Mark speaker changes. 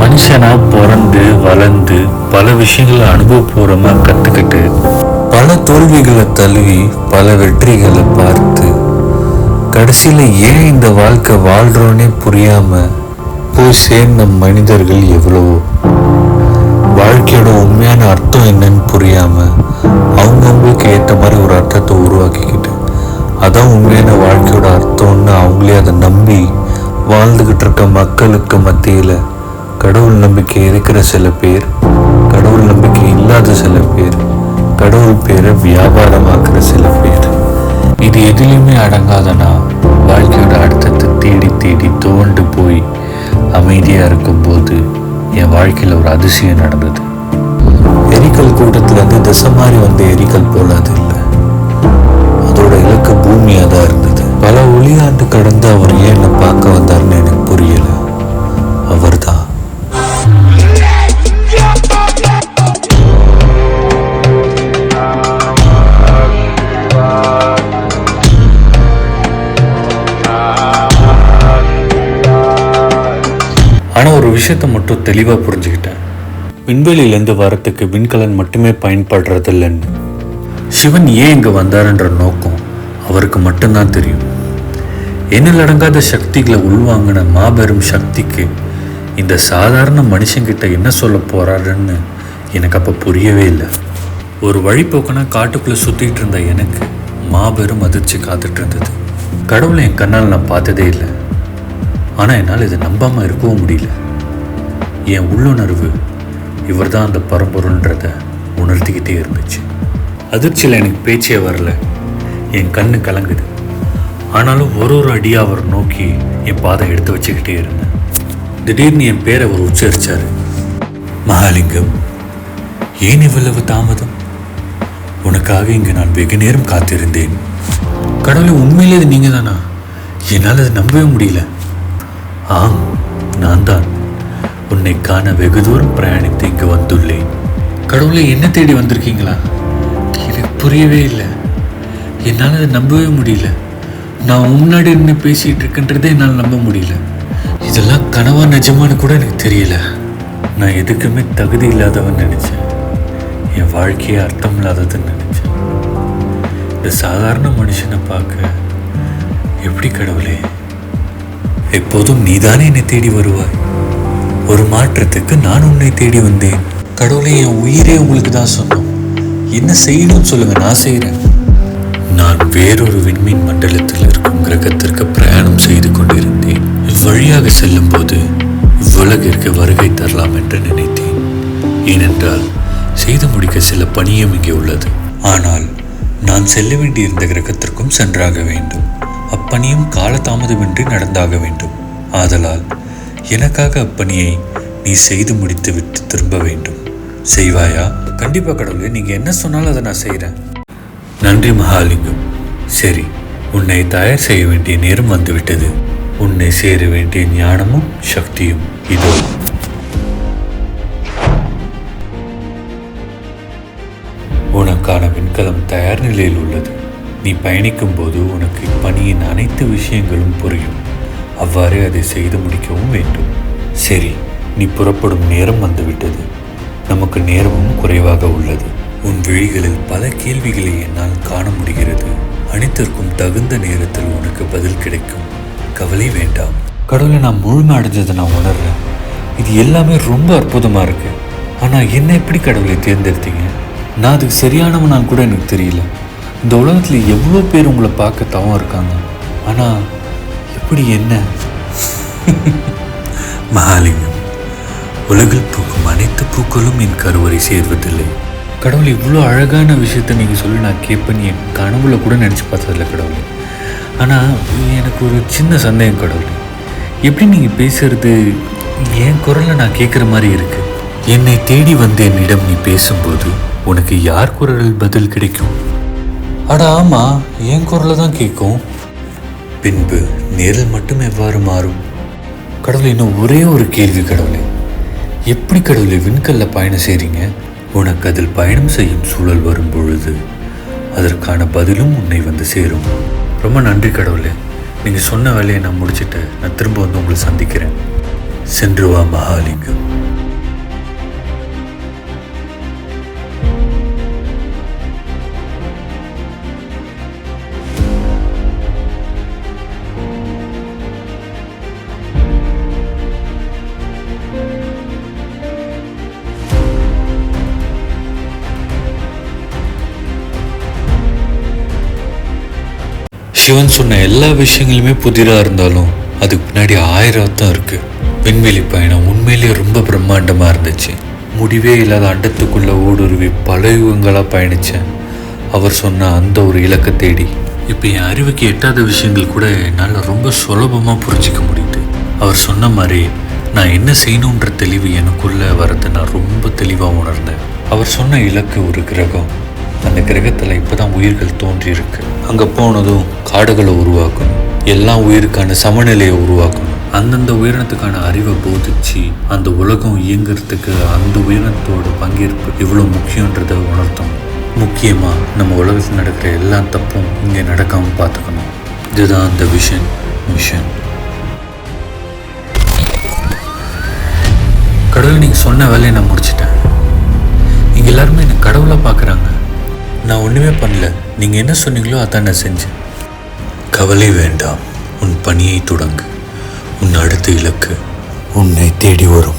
Speaker 1: மனுஷனா பிறந்து வளர்ந்து பல விஷயங்களை அனுபவபூர்வமா கத்துக்கிட்டு பல தோல்விகளை தழுவி பல வெற்றிகளை பார்த்து கடைசியில ஏன் இந்த வாழ்க்கை வாழ்றோன்னே புரியாம போய் சேர்ந்த மனிதர்கள் எவ்வளவோ. வாழ்க்கையோட உண்மையான அர்த்தம் என்னன்னு புரியாம அவங்கவுங்களுக்கு ஏற்ற மாதிரி ஒரு அர்த்தத்தை உருவாக்கிக்கிட்டு அதான் உண்மையான வாழ்க்கையோட அர்த்தம்னு அவங்களே அதை நம்பி வாழ்ந்துகிட்டு இருக்க மக்களுக்கு மத்தியில கடவுள் நம்பிக்கை இருக்கிற சில பேர், கடவுள் நம்பிக்கை இல்லாத சில பேர், கடவுள் பேரை வியாபாரமாக்குற சில பேர், இது எதுலையுமே அடங்காதனா வாழ்க்கையோட அர்த்தத்தை தேடி தேடி துவண்டு போய் அமைதியா இருக்கும்போது என் வாழ்க்கையில ஒரு அதிசயம் நடந்தது. எரிக்கல் கூட்டத்துல இருந்து திசை மாறி வந்த எரிக்கல் போல அது இல்லை. அதோட இலக்கு பூமியா தான் இருந்தது. பல ஒளியாண்டு கடந்து அவர் ஏன் என்னை பார்க்க வந்தாருன்னு எனக்கு புரியல. அவர் தான் ஆனால் ஒரு விஷயத்த மட்டும் தெளிவாக புரிஞ்சுக்கிட்டேன். விண்வெளியிலேருந்து வரத்துக்கு விண்கலன் மட்டுமே பயன்படுறதில்லைன்னு. சிவன் ஏன் இங்கே வந்தாருன்ற நோக்கம் அவருக்கு மட்டும்தான் தெரியும். எண்ணில் அடங்காத சக்திகளை உள்வாங்கின மாபெரும் சக்திக்கு இந்த சாதாரண மனுஷங்கிட்ட என்ன சொல்ல போறாருன்னு எனக்கு அப்போ புரியவே இல்லை. ஒரு வழிபோக்கனா காட்டுக்குள்ளே சுற்றிட்டு இருந்த எனக்கு மாபெரும் அதிர்ச்சி காத்துட்டு இருந்தது. கடவுளை என் கண்ணால் நான் பார்த்ததே இல்லை. ஆனால் என்னால் இதை நம்பாமல் இருக்கவும் முடியல. என் உள்ளுணர்வு இவர் தான் அந்த பரம்பொருள்ன்றதை உணர்த்திக்கிட்டே இருந்துச்சு. அதிர்ச்சியில் எனக்கு பேச்சே வரல. என் கண்ணு கலங்குது. ஆனாலும் ஒரு ஒரு அடியாக அவர் நோக்கி என் பாதை எடுத்து வச்சுக்கிட்டே இருந்தேன். திடீர்னு என் பேரை அவர் உச்சரிச்சார். மகாலிங்கம், ஏன் இவ்வளவு தாமதம்? உனக்காக இங்கு நான் வெகு நேரம் காத்திருந்தேன். கடவுளை, உண்மையிலே இது நீங்கள் தானா? என்னால் அதை நம்பவே முடியல. ஆம், நான் தான். உன்னை காண வெகு தூரம் பிரயாணித்து இங்கு வந்துள்ளேன். கடவுளை, என்ன தேடி வந்திருக்கீங்களா? எனக்கு புரியவே இல்லை. என்னால் அதை நம்பவே முடியல. நான் முன்னாடி இருந்து பேசிகிட்டு இருக்குன்றதே என்னால் நம்ப முடியல. இதெல்லாம் கனவா நிஜமானு கூட எனக்கு தெரியல. நான் எதுக்குமே தகுதி இல்லாதவன் நினச்சேன். என் வாழ்க்கையே அர்த்தம் இல்லாததுன்னு நினச்சேன். இந்த சாதாரண மனுஷனை பார்க்க எப்படி கடவுளே? எப்போதும் நீதானே என்னை தேடி வருவாய். ஒரு மாற்றத்துக்கு நான் உன்னை தேடி வந்தேன். கடவுளே, என் உயிரே உங்களுக்கு தான் சொன்னோம். என்ன செய்யணும்னு சொல்லுங்க, நான் செய்கிறேன். நான் வேறொரு விண்மீன் மண்டலத்தில் இருக்கும் கிரகத்திற்கு பிரயாணம் செய்து கொண்டிருந்தேன். இவ்வழியாக செல்லும் போது இவ்வுலகிற்கு வருகை தரலாம் என்று நினைத்தேன். ஏனென்றால் செய்து முடிக்க சில பணியும் இங்கே உள்ளது. ஆனால் நான் செல்ல வேண்டியிருந்த கிரகத்திற்கும் சென்றாக வேண்டும். அப்பணியும் காலதாமதமின்றி நடந்தாக வேண்டும். ஆதலால் எனக்காக அப்பணியை நீ செய்து முடித்து விட்டு திரும்ப வேண்டும். செய்வாயா? கண்டிப்பா கடவுளே, நீங்க என்ன சொன்னாலும் அதை நான் செய்கிறேன். நன்றி மகாலிங்கம். சரி, உன்னை தயார் செய்ய வேண்டிய நேரம் வந்துவிட்டது. உன்னை சேர வேண்டிய ஞானமும் சக்தியும் இதோ. உனக்கான விண்கலம் தயார் நிலையில் உள்ளது. நீ பயணிக்கும் போது உனக்கு இப்பணியின் அனைத்து விஷயங்களும் புரியும். அவ்வாறே அதை செய்து முடிக்கவும் வேண்டும். சரி, நீ புறப்படும் நேரம் வந்துவிட்டது. நமக்கு நேரமும் குறைவாக உள்ளது. உன் விழிகளில் பல கேள்விகளை என்னால் காண முடிகிறது. அனைத்திற்கும் தகுந்த நேரத்தில் உனக்கு பதில் கிடைக்கும். கவலை வேண்டாம். கடவுளை, நான் முழுமை அடைஞ்சதை நான் உணர்றேன். இது எல்லாமே ரொம்ப அற்புதமாக இருக்கு. ஆனால் என்ன எப்படி கடவுளை தேர்ந்தெடுத்தீங்க? நான் அதுக்கு சரியானவனான்னு கூட எனக்கு தெரியல. இந்த உலகத்தில் எவ்வளோ பேர் உங்களை பார்க்க தவம் இருக்காங்க. ஆனால் எப்படி என்ன? மகாலிங்கம், உலகில் பூக்கும் அனைத்து பூக்களும் என் கருவறை சேர்வதில்லை. கடவுள், இவ்வளோ அழகான விஷயத்த நீங்கள் சொல்லி நான் கேட்பேன்னு என் கனவுல கூட நினச்சி பார்த்ததில்ல கடவுள். ஆனால் எனக்கு ஒரு சின்ன சந்தேகம் கடவுள். எப்படி நீங்கள் பேசுறது என் குரலில் நான் கேட்குற மாதிரி இருக்கு? என்னை தேடி வந்து என்னிடம் நீ பேசும்போது உனக்கு யார் குரலில் பதில் கிடைக்கும்? அட ஆமாம், என் குரலை தான் கேட்கும். பின்பு நேரில் மட்டும் எவ்வாறு மாறும்? கடவுளை, இன்னும் ஒரே ஒரு கேள்வி கடவுளே. எப்படி கடவுளை விண்கல்ல பயணம் செய்கிறீங்க? உனக்கு அதில் பயணம் செய்யும் சூழல் வரும் பொழுது அதற்கான பதிலும் உன்னை வந்து சேரும். ரொம்ப நன்றி கடவுளே. நீங்கள் சொன்ன வேலையை நான் முடிச்சுட்டு நான் திரும்ப வந்து உங்களை சந்திக்கிறேன். சென்று வா மகாலிங்கம். சிவன் சொன்ன எல்லா விஷயங்களுமே புதிராக இருந்தாலும் அதுக்கு பின்னாடி 1000 அர்த்தம் இருக்குது. விண்வெளி பயணம் உண்மையிலேயே ரொம்ப பிரம்மாண்டமாக இருந்துச்சு. முடிவே இல்லாத அண்டத்துக்குள்ளே ஊடுருவி பல யுகங்களாக பயணித்தேன் அவர் சொன்ன அந்த ஒரு இலக்கை தேடி. இப்போ என் அறிவுக்கு எட்டாத விஷயங்கள் கூட என்னால் ரொம்ப சுலபமாக புரிஞ்சிக்க முடியுது. அவர் சொன்ன மாதிரி நான் என்ன செய்யணுன்ற தெளிவு எனக்குள்ளே வரதை நான் ரொம்ப தெளிவாக உணர்ந்தேன். அவர் சொன்ன இலக்கு ஒரு கிரகம். அந்த கிரகத்தில் இப்போ தான் உயிர்கள் தோன்றியிருக்கு. அங்கே போனதும் காடுகளை உருவாக்கணும், எல்லா உயிருக்கான சமநிலையை உருவாக்கணும், அந்தந்த உயிரினத்துக்கான அறிவை போதிச்சு அந்த உலகம் இயங்குறதுக்கு அந்த உயிரினத்தோட பங்கேற்பு இவ்வளோ முக்கியன்றதை உணர்த்தணும். முக்கியமாக நம்ம உலகத்தில் நடக்கிற எல்லா தப்பும் இங்கே நடக்காமல் பார்த்துக்கணும். இதுதான் அந்த மிஷன். கடவுள் நீங்கள் சொன்ன வேலையை நான் முடிச்சிட்டேன். இங்கே எல்லாருமே என்னை கடவுளாக பார்க்குறாங்க. நான் ஒன்றுமே பண்ணல, நீங்கள் என்ன சொன்னீங்களோ அதான் நான் செஞ்சேன். கவலை வேண்டாம், உன் பணியை தொடங்கு. உன் அடுத்த இலக்கு உன்னை தேடி வரும்.